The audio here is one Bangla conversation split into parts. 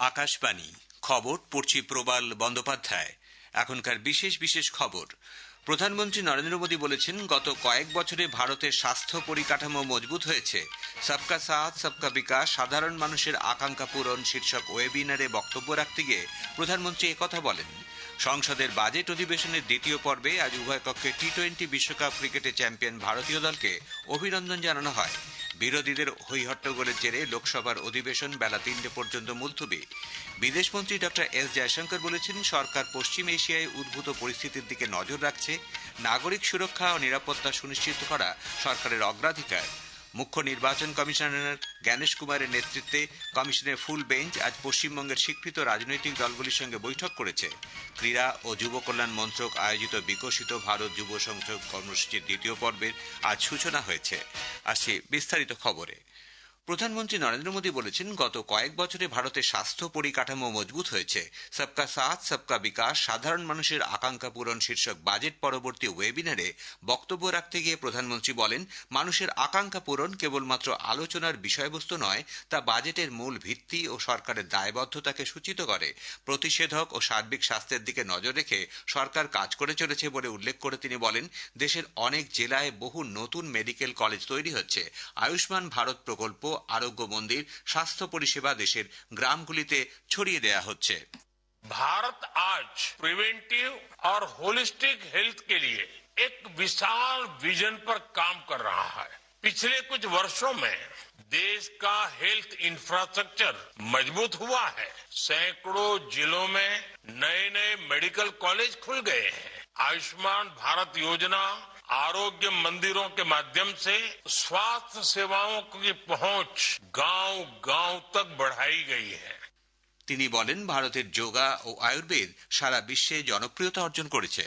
আকাশবাণী খবর পড়ছি প্রবাল বন্দ্যোপাধ্যায়। এখনকার বিশেষ বিশেষ খবর। প্রধানমন্ত্রী নরেন্দ্র মোদী বলেছেন, গত কয়েক বছরে ভারতের স্বাস্থ্য পরিকাঠামো মজবুত হয়েছে। সবকা সাথ সবকা বিকাশ, সাধারণ মানুষের আকাঙ্ক্ষা পূরণ শীর্ষক ওয়েবিনারে বক্তব্য রাখতে গিয়ে প্রধানমন্ত্রী একথা বলেন। সংসদের বাজেট অধিবেশনের দ্বিতীয় পর্বে আজ উভয় কক্ষে টি-20 বিশ্বকাপ ক্রিকেটে চ্যাম্পিয়ন ভারতীয় দলকে অভিনন্দন জানানো হয়। বিরোধীদের হইহট্টগোলের জেরে লোকসভার অধিবেশন বেলা 3টে পর্যন্ত মুলতবি। বিদেশমন্ত্রী ডক্টর এস জয়শঙ্কর বলেছেন, সরকার পশ্চিম এশিয়ায় উদ্ভূত পরিস্থিতির দিকে নজর রাখছে। নাগরিক সুরক্ষা ও নিরাপত্তা সুনিশ্চিত করা সরকারের অগ্রাধিকার। মুখ্য নির্বাচন কমিশনার জ্ঞানেশ কুমারের নেতৃত্বে কমিশনের ফুল বেঞ্চ আজ পশ্চিমবঙ্গের স্বীকৃত রাজনৈতিক দলগুলির সঙ্গে বৈঠক করেছে। ক্রীড়া ও যুব কল্যাণ মন্ত্রক আয়োজিত বিকশিত ভারত যুব সংসদ কর্মসূচির দ্বিতীয় পর্বের আজ সূচনা হয়েছে। আসছে বিস্তারিত খবরে। প্রধানমন্ত্রী নরেন্দ্র মোদী বলেছেন, গত কয়েক বছরে ভারতের স্বাস্থ্য পরিকাঠামো মজবুত হয়েছে। সবকা সাথ সবকা বিকাশ, সাধারণ মানুষের আকাঙ্ক্ষা পূরণ শীর্ষক বাজেট পরবর্তী ওয়েবিনারে বক্তব্য রাখতে গিয়ে প্রধানমন্ত্রী বলেন, মানুষের আকাঙ্ক্ষা পূরণ কেবলমাত্র আলোচনার বিষয়বস্তু নয়, তা বাজেটের মূল ভিত্তি ও সরকারের দায়বদ্ধতাকে সূচিত করে। প্রতিষেধক ও সার্বিক স্বাস্থ্যের দিকে নজর রেখে সরকার কাজ করে চলেছে বলে উল্লেখ করে তিনি বলেন, দেশের অনেক জেলায় বহু নতুন মেডিকেল কলেজ তৈরি হচ্ছে। আয়ুষ্মান ভারত প্রকল্প, আরোগ্য মন্দির, স্বাস্থ্য পরিষেবা দেশের গ্রামগুলিতে ছড়িয়ে দেয়া হচ্ছে। भारत आज प्रिवेंटिव और होलिस्टिक हेल्थ के लिए एक विशाल विजन पर काम कर रहा है। पिछले कुछ वर्षों में देश का हेल्थ इंफ्रास्ट्रक्चर मजबूत हुआ है। सैकड़ों जिलों में नए नए मेडिकल कॉलेज खुल गए हैं। आयुष्मान भारत योजना, आरोग्य मंदिरों के माध्यम से स्वास्थ्य सेवाओं की पहुंच गांव गांव तक बढ़ाई गई है। তিনি বলেন, ভারতের যোগা ও আয়ুর্বেদ সারা বিশ্বে জনপ্রিয়তা অর্জন করেছে।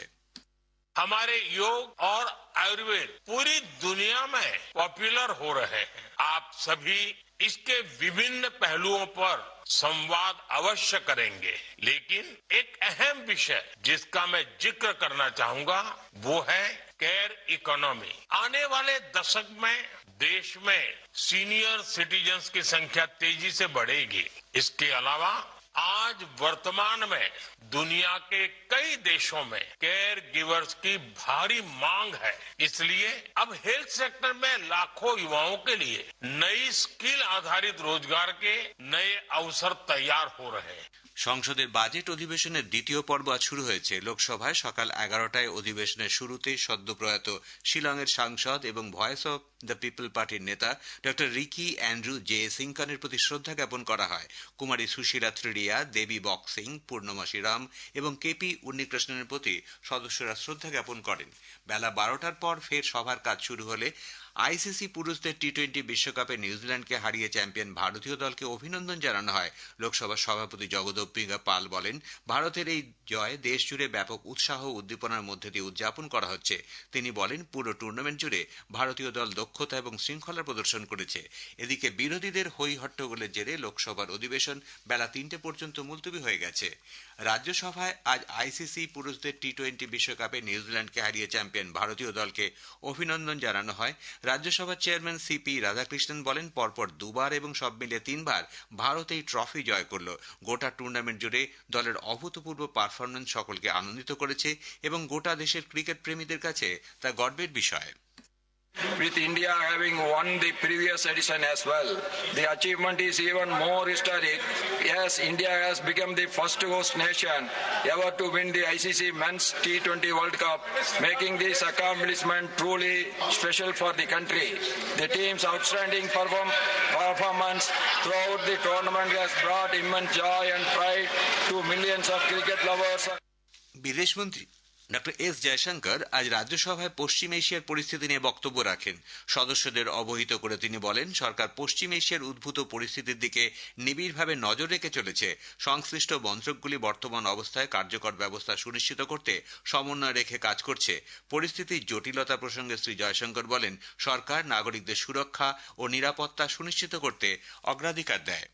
हमारे योग और आयुर्वेद पूरी दुनिया में पॉपुलर हो रहे हैं। आप सभी इसके विभिन्न पहलुओं पर संवाद अवश्य करेंगे, लेकिन एक अहम विषय जिसका मैं जिक्र करना चाहूंगा वो है केयर इकोनॉमी। आने वाले दशक में देश में सीनियर सिटीजन्स की संख्या तेजी से बढ़ेगी। इसके अलावा आज वर्तमान में दुनिया के कई देशों में केयर गिवर्स की भारी मांग है। इसलिए अब हेल्थ सेक्टर में लाखों युवाओं के लिए नई स्किल आधारित रोजगार के नए अवसर तैयार हो रहे हैं। সংসদের বাজেট অধিবেশনের দ্বিতীয় পর্ব আজ শুরু হয়েছে। লোকসভায় সকাল 11টায় অধিবেশনের শুরুতে সদ্যপ্রয়াত শিলংয়ের সাংসদ এবং ভয়েস অব দ্য পিপল পার্টির নেতা ডক্টর রিকি অ্যান্ড্রু জে সিংকনের প্রতি শ্রদ্ধা জ্ঞাপন করা হয়। কুমারী সুশীলা থ্রিডিয়া, দেবী বক্সিং, পূর্ণমাসী রাম এবং কেপি উন্নিকৃষ্ণনের প্রতি সদস্যরা শ্রদ্ধা জ্ঞাপন করেন। বেলা 12টার পর ফের সভার কাজ শুরু হলে আইসিসি পুরুষদের টি-20 বিশ্বকাপে নিউজিল্যান্ডকে হারিয়ে চ্যাম্পিয়ন ভারতীয় দলকে অভিনন্দন জানানো হয়। লোকসভার সভাপতি জগদম্বিকা পাল বলেন, ভারতের এই জয় দেশ জুড়ে ব্যাপক উৎসাহ ও উদ্দীপনার মধ্যে দিয়ে উদযাপন করা হচ্ছে। তিনি বলেন, পুরো টুর্নামেন্ট জুড়ে ভারতীয় দল দক্ষতা এবং শৃঙ্খলা প্রদর্শন করেছে। এদিকে বিরোধীদের হই হট্টগোলের জেরে লোকসভার অধিবেশন বেলা 3টে পর্যন্ত মুলতবি হয়ে গেছে। রাজ্যসভায় আজ আইসিসি পুরুষদের টি-20 বিশ্বকাপে নিউজিল্যান্ডকে হারিয়ে চ্যাম্পিয়ন ভারতীয় দলকে অভিনন্দন জানানো হয়। রাজ্যসভার চেয়ারম্যান সিপি রাধাকৃষ্ণন বলেন, পরপর দুবার এবং সব মিলিয়ে 3বার ভারত এই ট্রফি জয় করল। গোটা টুর্নামেন্ট জুড়ে দলের অভূতপূর্ব পারফরম্যান্স সকলকে আনন্দিত করেছে এবং গোটা দেশের ক্রিকেট প্রেমীদের কাছে তা গর্বের বিষয়। With India having won the previous edition as well, the achievement is even more historic. Yes, India has become the first host nation ever to win the ICC Men's T20 World Cup, making this accomplishment truly special for the country. The team's outstanding performance throughout the tournament has brought immense joy and pride to millions of cricket lovers. বিদেশমন্ত্রী ডক্টর এস জয়শঙ্কর আজ রাজ্যসভায় পশ্চিম এশিয়ার পরিস্থিতি নিয়ে বক্তব্য রাখেন। সদস্যদের অবহিত করে তিনি বলেন, সরকার পশ্চিম এশিয়ার উদ্ভূত পরিস্থিতির দিকে নিবিড়ভাবে নজর রেখে চলেছে। সংশ্লিষ্ট মন্ত্রকগুলি বর্তমান অবস্থায় কার্যকর ব্যবস্থা সুনিশ্চিত করতে সমন্বয় রেখে কাজ করছে। পরিস্থিতির জটিলতা প্রসঙ্গে শ্রী জয়শঙ্কর বলেন, সরকার নাগরিকদের সুরক্ষা ও নিরাপত্তা সুনিশ্চিত করতে অগ্রাধিকার দেয়।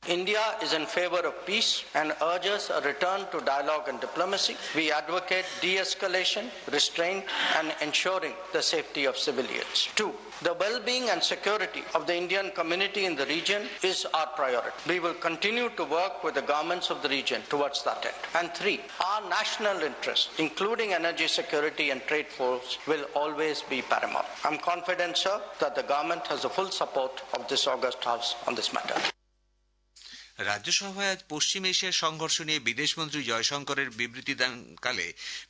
India is in favor of peace and urges a return to dialogue and diplomacy. We advocate de-escalation, restraint, and ensuring the safety of civilians. 2. The well-being and security of the Indian community in the region is our priority. We will continue to work with the governments of the region towards that end. And 3. Our national interests, including energy security and trade flows, will always be paramount. I'm confident, sir, that the government has the full support of this august House on this matter. রাজ্যসভায় আজ পশ্চিম এশিয়ার সংঘর্ষ নিয়ে বিদেশমন্ত্রী জয়শঙ্করের বিবৃতি দানকালে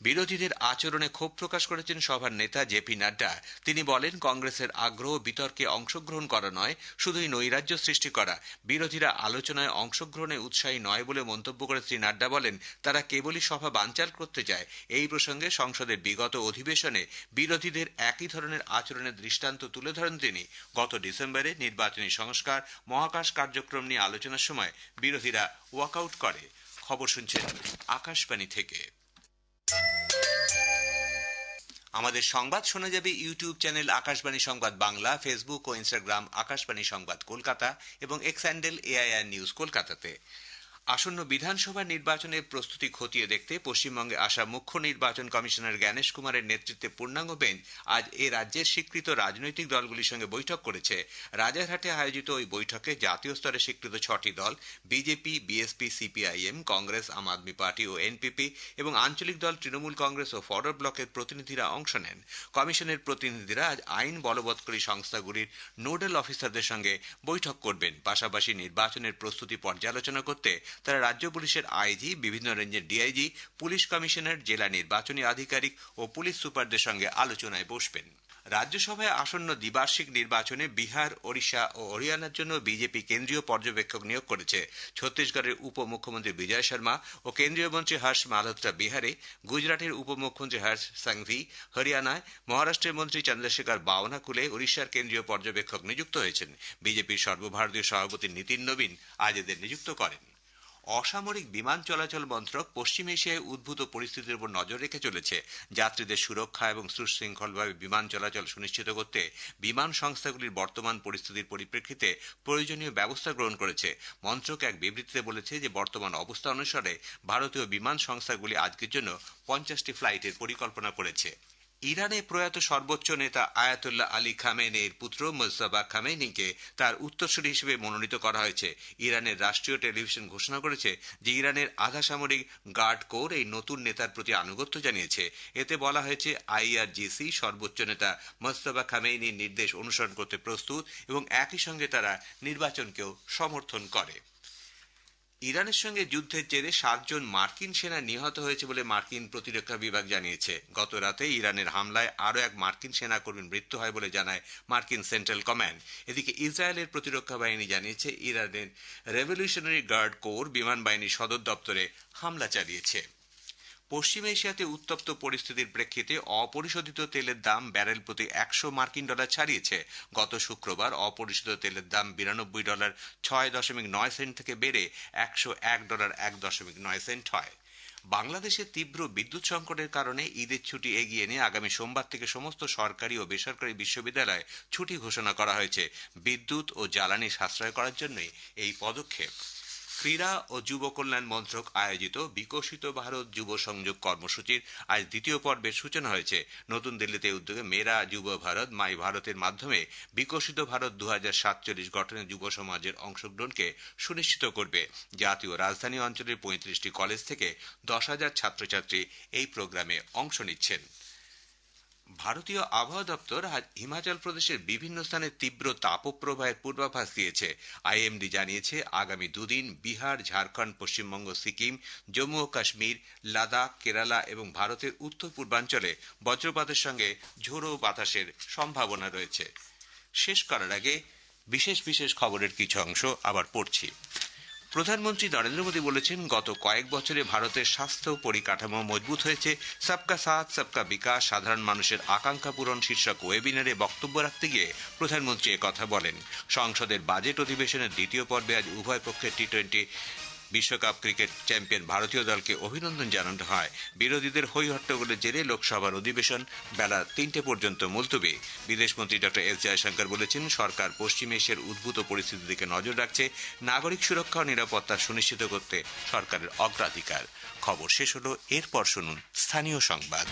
বিরোধীদের আচরণে ক্ষোভ প্রকাশ করেছেন সভার নেতা জেপি নাড্ডা। তিনি বলেন, কংগ্রেসের আগ্রহ বিতর্কে অংশগ্রহণ করা নয়, শুধুই নৈরাজ্য সৃষ্টি করা। বিরোধীরা আলোচনায় অংশগ্রহণে উৎসাহী নয় বলে মন্তব্য করে শ্রী নাড্ডা বলেন, তারা কেবলই সভা বানচাল করতে চায়। এই প্রসঙ্গে সংসদের বিগত অধিবেশনে বিরোধীদের একই ধরনের আচরণের দৃষ্টান্ত তুলে ধরেন তিনি। গত ডিসেম্বরে নির্বাচনী সংস্কার, মহাকাশ কার্যক্রম নিয়ে আলোচনার সময় বিরোধীরা ওয়াকআউট করে। খবর শুনছেন আকাশবাণী থেকে। আমাদের সংবাদ শোনা যাবে ইউটিউব চ্যানেল আকাশবাণী সংবাদ বাংলা, ফেসবুক ও ইনস্টাগ্রাম আকাশবাণী সংবাদ কলকাতা এবং এক্স হ্যান্ডেল এআইআর নিউজ কলকাতাতে। আসন্ন বিধানসভা নির্বাচনের প্রস্তুতি খতিয়ে দেখতে পশ্চিমবঙ্গে আসা মুখ্য নির্বাচন কমিশনার জ্ঞানেশ কুমারের নেতৃত্বে পূর্ণাঙ্গ বেঞ্চ আজ এ রাজ্যের স্বীকৃত রাজনৈতিক দলগুলির সঙ্গে বৈঠক করেছে। রাজারহাটে আয়োজিত ওই বৈঠকে জাতীয় স্তরে স্বীকৃত 6টি দল বিজেপি, বিএসপি, সিপিআইএম, কংগ্রেস, আম আদমি পার্টি ও এনপিপি এবং আঞ্চলিক দল তৃণমূল কংগ্রেস ও ফরওয়ার্ড ব্লকের প্রতিনিধিরা অংশ নেন। কমিশনের প্রতিনিধিরা আজ আইন বলবৎকারী সংস্থাগুলির নোডাল অফিসারদের সঙ্গে বৈঠক করবেন। পাশাপাশি নির্বাচনের প্রস্তুতি পর্যালোচনা করতে তারা রাজ্য পুলিশের আইজি, বিভিন্ন রেঞ্জের ডিআইজি, পুলিশ কমিশনার, জেলা নির্বাচনী আধিকারিক ও পুলিশ সুপারদের সঙ্গে আলোচনায় বসবেন। রাজ্যসভায় আসন্ন দ্বিবার্ষিক নির্বাচনে বিহার, ওড়িশা ও হরিয়ানার জন্য বিজেপি কেন্দ্রীয় পর্যবেক্ষক নিয়োগ করেছে। ছত্তিশগড়ের উপমুখ্যমন্ত্রী বিজয় শর্মা ও কেন্দ্রীয় মন্ত্রী হর্ষ মালহোত্রা বিহারে, গুজরাটের উপমুখ্যমন্ত্রী হর্ষ সাংভি হরিয়ানায়, মহারাষ্ট্রের মন্ত্রী চন্দ্রশেখর বাওনাকুলে ওড়িশার কেন্দ্রীয় পর্যবেক্ষক নিযুক্ত হয়েছেন। বিজেপির সর্বভারতীয় সভাপতি নীতিন নবীন আজ এদের নিযুক্ত করেন। অসামরিক বিমান চলাচল মন্ত্রক পশ্চিম এশিয়ায় উদ্ভূত পরিস্থিতির উপর নজর রেখে চলেছে। যাত্রীদের সুরক্ষা এবং সুশৃঙ্খলভাবে বিমান চলাচল সুনিশ্চিত করতে বিমান সংস্থাগুলির বর্তমান পরিস্থিতির পরিপ্রেক্ষিতে প্রয়োজনীয় ব্যবস্থা গ্রহণ করেছে। মন্ত্রক এক বিবৃতিতে বলেছে যে বর্তমান অবস্থা অনুসারে ভারতীয় বিমান সংস্থাগুলি আজকের জন্য 50টি ফ্লাইটের পরিকল্পনা করেছে। ইরানে প্রয়াত সর্বোচ্চ নেতা আয়াতুল্লাহ আলী খামেনেইর পুত্র মুজতবা খামেনিকে তার উত্তরসূরি হিসেবে মনোনীত করা হয়েছে। ইরানের রাষ্ট্রীয় টেলিভিশন ঘোষণা করেছে যে ইরানের আধা সামরিক গার্ড কোর এই নতুন নেতার প্রতি আনুগত্য জানিয়েছে। এতে বলা হয়েছে, আইআরজিসি সর্বোচ্চ নেতা মুজতবা খামেনির নির্দেশ অনুসরণ করতে প্রস্তুত এবং একই সঙ্গে তারা নির্বাচনকেও সমর্থন করে। ইরানের সঙ্গে যুদ্ধের জেরে 7 জন মার্কিন সেনা নিহত হয়েছে বলে মার্কিন প্রতিরক্ষা বিভাগ জানিয়েছে। গত রাতে ইরানের হামলায় আরও এক মার্কিন সেনাকর্মীর মৃত্যু হয় বলে জানায় মার্কিন সেন্ট্রাল কমান্ড। এদিকে ইসরায়েলের প্রতিরক্ষা বাহিনী জানিয়েছে ইরানের রেভলিউশনারি গার্ড কোর বিমান বাহিনীর সদর দপ্তরে হামলা চালিয়েছে। পশ্চিম এশিয়াতে উত্তপ্ত পরিস্থিতির প্রেক্ষিতে অপরিশোধিত তেলের দাম ব্যারেল প্রতি $100 ছাড়িয়েছে। গত শুক্রবার অপরিশোধিত তেলের দাম $92.6.9 থেকে বেড়ে $101.1 হয়। বাংলাদেশে তীব্র বিদ্যুৎ সংকটের কারণে ঈদের ছুটি এগিয়ে নিয়ে আগামী সোমবার থেকে সমস্ত সরকারি ও বেসরকারি বিশ্ববিদ্যালয়ে ছুটি ঘোষণা করা হয়েছে। বিদ্যুৎ ও জ্বালানি সাশ্রয় করার জন্যই এই পদক্ষেপ। ক্রীড়া ও যুব কল্যাণ মন্ত্রক আয়োজিত বিকশিত ভারত যুব সংযোগ কর্মসূচির আজ দ্বিতীয় পর্বের সূচনা হয়েছে। নতুন দিল্লিতে উদ্যোগে মেরা যুব ভারত মাই ভারতের মাধ্যমে বিকশিত ভারত 2047 গঠনে যুব সমাজের অংশগ্রহণকে সুনিশ্চিত করবে। জাতীয় রাজধানী অঞ্চলের 35টি কলেজ থেকে 10,000 ছাত্রছাত্রী এই প্রোগ্রামে অংশ নিচ্ছেন। ভারতীয় আবহাওয়া দপ্তর আজ হিমাচল প্রদেশের বিভিন্ন স্থানে তীব্র তাপপ্রবাহের পূর্বাভাস দিয়েছে। আইএমডি জানিয়েছে, আগামী দুদিন বিহার, ঝাড়খণ্ড, পশ্চিমবঙ্গ, সিকিম, জম্মু ও কাশ্মীর, লাদাখ, কেরালা এবং ভারতের উত্তর পূর্বাঞ্চলে বজ্রপাতের সঙ্গে ঝোড়ো বাতাসের সম্ভাবনা রয়েছে। শেষ করার আগে বিশেষ বিশেষ খবরের কিছু অংশ আবার পড়ছি। প্রধানমন্ত্রী নরেন্দ্র মোদী বলেছেন, গত কয়েক বছরে ভারতের স্বাস্থ্য পরিকাঠামো মজবুত হয়েছে। সবকা সাথ সবকা বিকাশ, সাধারণ মানুষের আকাঙ্ক্ষা পূরণ শীর্ষক ওয়েবিনারে বক্তব্য রাখতে গিয়ে প্রধানমন্ত্রী একথা বলেন। সংসদের বাজেট অধিবেশনের দ্বিতীয় পর্বে আজ উভয় পক্ষের T20 বিশ্বকাপ ক্রিকেট চ্যাম্পিয়ন ভারতীয় দলকে অভিনন্দন জানানো হয়। বিরোধীদের হৈ হট্টগোলের জেরে লোকসভার অধিবেশন বেলা 3টে পর্যন্ত মুলতবি। বিদেশমন্ত্রী ডক্টর এস জয়শঙ্কর বলেছেন, সরকার পশ্চিম এশিয়ার উদ্ভূত পরিস্থিতির দিকে নজর রাখছে। নাগরিক সুরক্ষা ও নিরাপত্তা সুনিশ্চিত করতে সরকারের অগ্রাধিকার। খবর শেষ হলো, এরপর শুনুন স্থানীয় সংবাদ।